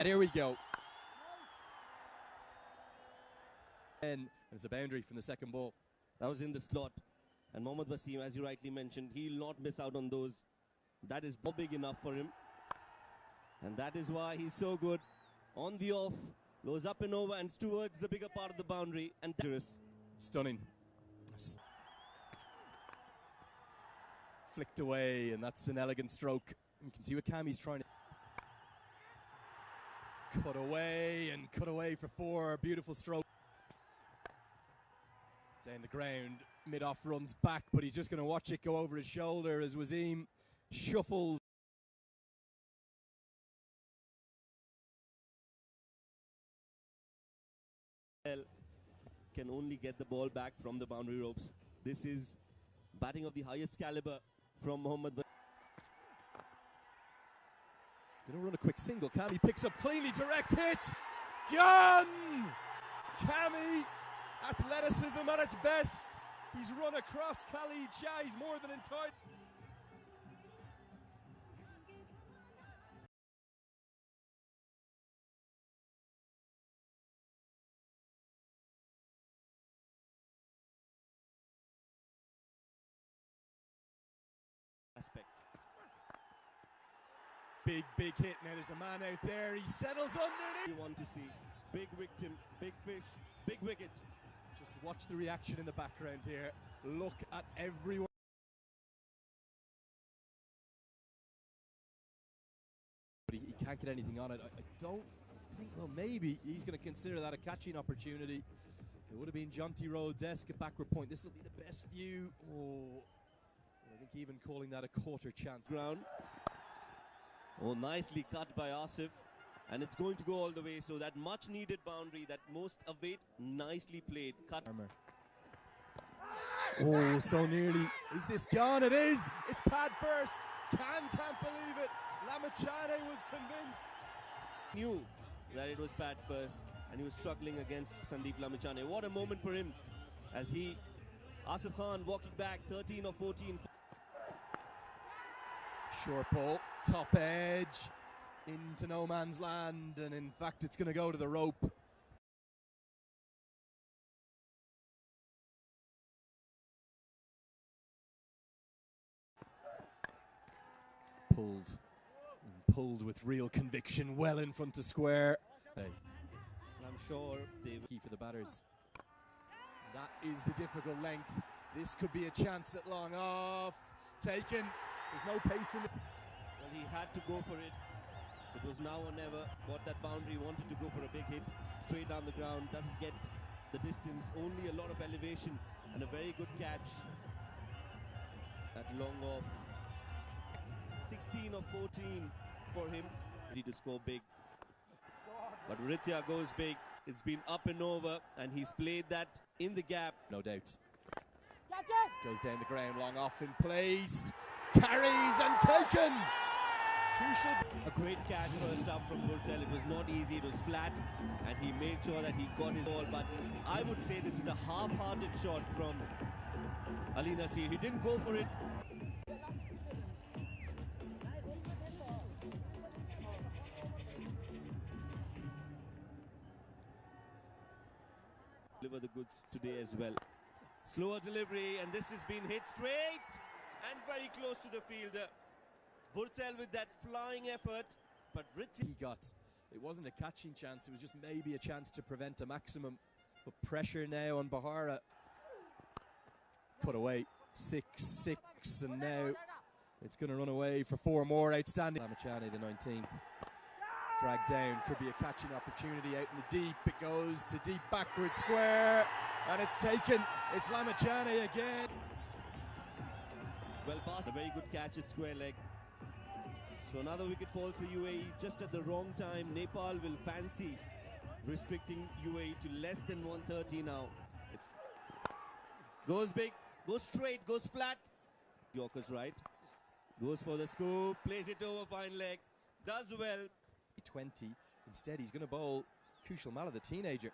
And here we go. And it's a boundary from the second ball. That was in the slot. And Mohammad Wasim, as you rightly mentioned, he'll not miss out on those. That is big enough for him. And that is why he's so good. On the off, goes up and over and towards the bigger part of the boundary. And dangerous. Stunning. Flicked away, and that's an elegant stroke. You can see what Cammy's trying to cut away for four. Beautiful stroke. Down the ground, mid-off runs back, but he's just going to watch it go over his shoulder as Wasim shuffles. Can only get the ball back from the boundary ropes. This is batting of the highest caliber from Mohammad. Going to run a quick single. Cammy picks up cleanly, direct hit. Gone! Cammy, athleticism at its best. He's run across Khalid Shah. He's more than entitled. Aspect. Big hit. Now there's a man out there. He settles underneath. You want to see big victim, big fish, big wicket. Just watch the reaction in the background here. Look at everyone. But he can't get anything on it. I don't think, well, maybe he's going to consider that a catching opportunity. It would have been Jonty Rhodes-esque at backward point. This will be the best view. Oh, I think even calling that a quarter chance. Ground. Oh, nicely cut by Asif. And it's going to go all the way. So that much needed boundary that most await, nicely played. Cut. Oh, so nearly. Is this gone? It is. It's pad first. Can't believe it. Lamachane was convinced. Knew that it was pad first. And he was struggling against Sandeep Lamachane. What a moment for him. As he, Asif Khan walking back 13 or 14. Short ball, top edge, into no man's land, and in fact it's going to go to the rope. Pulled with real conviction, well in front of square. Hey. I'm sure they will. Key for the batters. That is the difficult length. This could be a chance at long off. Taken. There's no pace in it. Well, he had to go for it. It was now or never. Got that boundary, wanted to go for a big hit. Straight down the ground, doesn't get the distance. Only a lot of elevation and a very good catch. That long off. 16 or 14 for him. Ready to score big. But Ritya goes big. It's been up and over, and he's played that in the gap. No doubt. Goes down the ground, long off in place. Carries and taken. Crucial. A great catch first up from Burtel. It was not easy, it was flat, and he made sure that he got his ball. But I would say this is a half-hearted shot from Ali Nasir. He didn't go for it. Deliver the goods today as well. Slower delivery, and this has been hit straight and very close to the fielder. Burtel with that flying effort, but he got. It wasn't a catching chance, it was just maybe a chance to prevent a maximum. But pressure now on Bahara. Cut away, 6-6, and now it's going to run away for four more. Outstanding. Lamachane, the 19th. Dragged down, could be a catching opportunity out in the deep. It goes to deep backward square, and it's taken. It's Lamachane again. Well passed, a very good catch at square leg. So another wicket falls for UAE just at the wrong time. Nepal will fancy restricting UAE to less than 130 now. Goes big, goes straight, goes flat. Yorker's right. Goes for the scoop, plays it over fine leg. Does well. T20. Instead, he's going to bowl Kushal Malla, the teenager.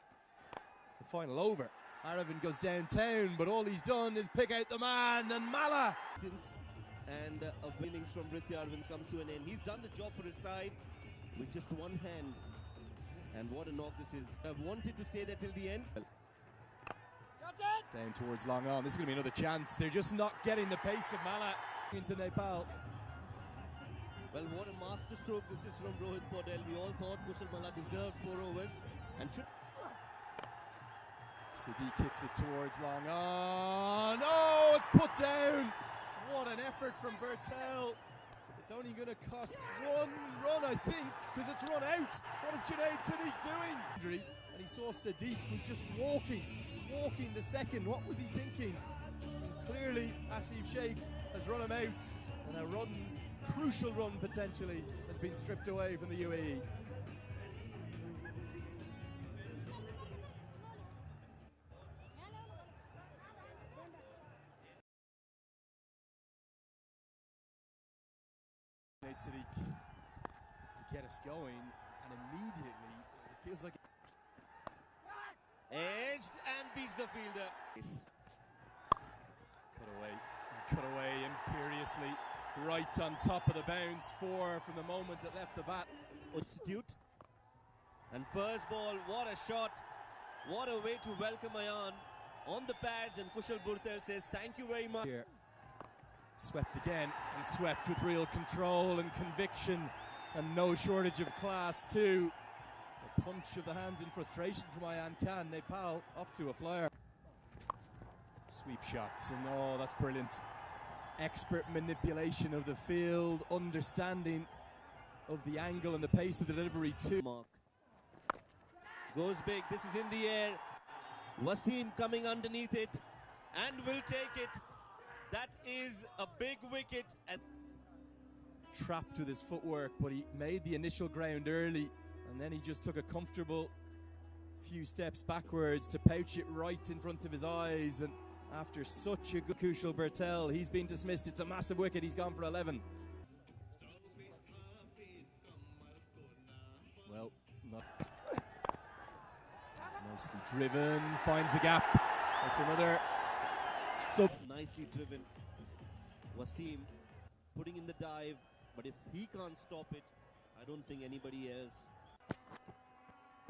The final over. Aravind goes downtown, but all he's done is pick out the man, and Malla. And a innings from Ritya Aravind comes to an end. He's done the job for his side with just one hand. And what a knock this is. I wanted to stay there till the end. Down towards long on. This is going to be another chance. They're just not getting the pace of Mala into Nepal. Well, what a masterstroke this is from Rohit Paudel. We all thought Kushal Malla deserved 4 overs and should. Sadiq hits it towards long on. Oh, it's put down. What an effort from Bertel. It's only going to cost 1 run, I think, because it's run out. What is Junaid Sadiq doing? And he saw Sadiq was just walking the second. What was he thinking? And clearly, Asif Sheikh has run him out, and a run, crucial run potentially, has been stripped away from the UAE. Sadiq to get us going, and immediately it feels like edged and beats the fielder. Cut away imperiously, right on top of the bounce. 4 from the moment it left the bat. Institute. And first ball, what a shot. What a way to welcome Ayan on the pads, and Kushal Burtel says thank you very much. Here. Swept again, and swept with real control and conviction, and no shortage of class too. A punch of the hands in frustration from Ayan Khan. Nepal off to a flyer. Sweep shots, and oh, that's brilliant. Expert manipulation of the field, understanding of the angle and the pace of the delivery too. Mark goes big. This is in the air. Wasim coming underneath it and will take it. That is a big wicket. And trapped with his footwork, but he made the initial ground early, and then he just took a comfortable few steps backwards to pouch it right in front of his eyes. And after such a good Kushal Burtel, he's been dismissed. It's a massive wicket. He's gone for 11. Well, not. It's nicely driven, finds the gap. It's another sub. Nicely driven. Wasim putting in the dive, but if he can't stop it, I don't think anybody else.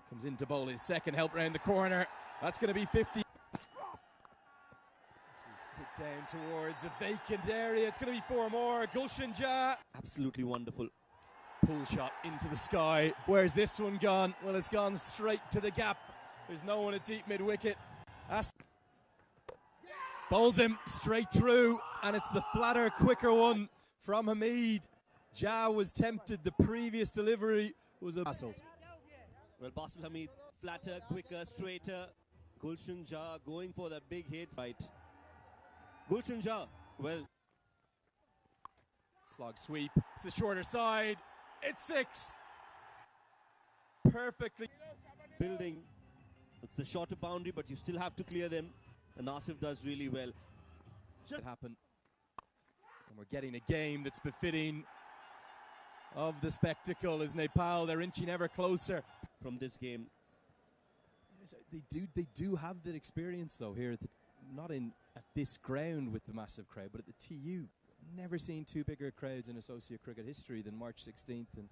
Comes in to bowl his second, help round the corner. That's going to be 50. This is hit down towards the vacant area. It's going to be 4 more. Gulshan Jah. Absolutely wonderful. Pull shot into the sky. Where's this one gone? Well, it's gone straight to the gap. There's no one at deep mid-wicket. Bowls him straight through, and it's the flatter, quicker one from Hamid. Jah was tempted. The previous delivery was a basalt. Well, Basil Hamid, flatter, quicker, straighter. Gulshan Jah going for that big hit. Right. Gulshan Jah, well. Slog sweep. It's the shorter side. It's 6. Perfectly. Building. It's the shorter boundary, but you still have to clear them. And Asif does really well. It happened. And we're getting a game that's befitting of the spectacle as Nepal, they're inching ever closer from this game. They do have that experience though here, not at this ground with the massive crowd, but at the TU. Never seen 2 bigger crowds in associate cricket history than March 16th. And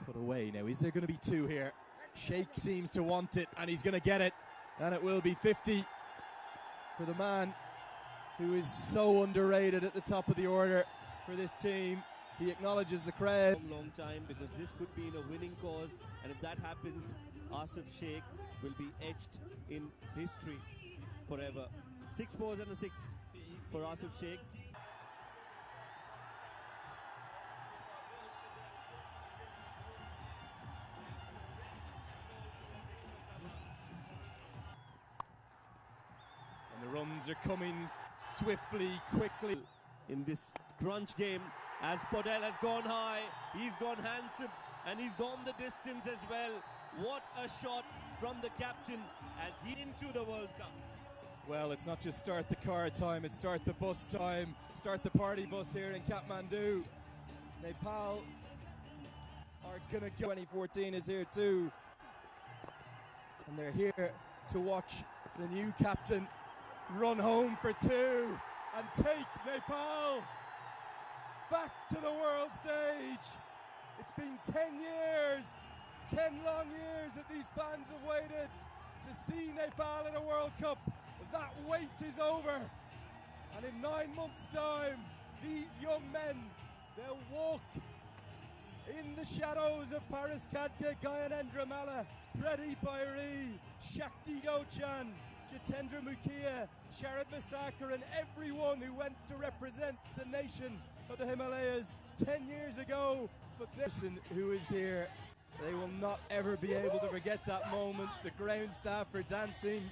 put away now. Is there going to be 2 here? Sheikh seems to want it, and he's going to get it. And it will be 50 for the man who is so underrated at the top of the order for this team. He acknowledges the crowd. Long time, because this could be in a winning cause, and if that happens, Asif Sheikh will be etched in history forever. 6 fours and a 6 for Asif Sheikh. And the runs are coming swiftly, quickly. In this crunch game, as Paudel has gone high, he's gone handsome, and he's gone the distance as well. What a shot from the captain as he into the World Cup. Well, it's not just start the car time, it's start the bus time, start the party bus here in Kathmandu. Nepal are gonna go. 2014 is here too, and they're here to watch the new captain run home for 2 and take Nepal back to the world stage. It's been 10 years, 10 long years that these fans have waited to see Nepal in a World Cup. That wait is over. And in 9 months' time, these young men, they'll walk in the shadows of Paris Kadke, Gyanendra Malla, Pradeep Airi, Shakti Gochan, Jitendra Mukhiya, Sharad Vasakar, and everyone who went to represent the nation of the Himalayas 10 years ago. But this person who is here, they will not ever be able to forget that moment. The ground staff are dancing,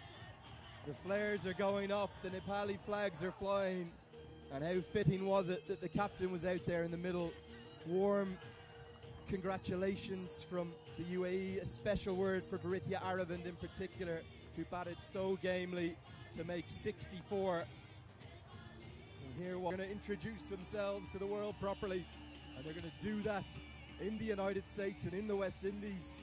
the flares are going off, the Nepali flags are flying, and how fitting was it that the captain was out there in the middle. Warm congratulations from the UAE, a special word for Varitya Aravind in particular, who batted so gamely to make 64. And here we're going to introduce themselves to the world properly, and they're going to do that in the United States and in the West Indies.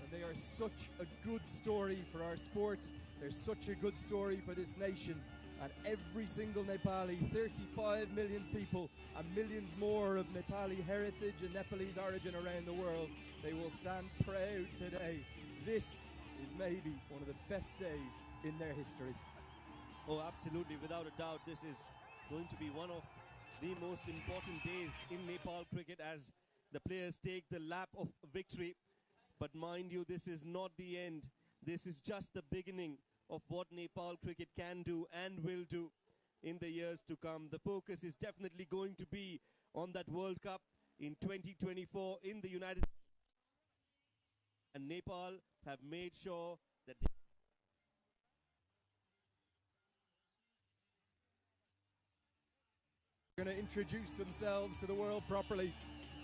And they are such a good story for our sport. They're such a good story for this nation. And every single Nepali, 35 million people and millions more of Nepali heritage and Nepalese origin around the world, they will stand proud today. This is maybe one of the best days in their history. Oh, absolutely, without a doubt, this is going to be one of the most important days in Nepal cricket as the players take the lap of victory. But mind you, this is not the end. This is just the beginning of what Nepal cricket can do and will do in the years to come. The focus is definitely going to be on that World Cup in 2024 in the United States. And Nepal have made sure that they're going to introduce themselves to the world properly,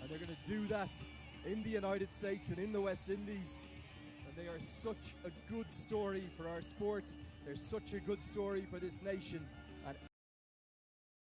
and they're going to do that in the United States and in the West Indies. And they are such a good story for our sport. They're such a good story for this nation.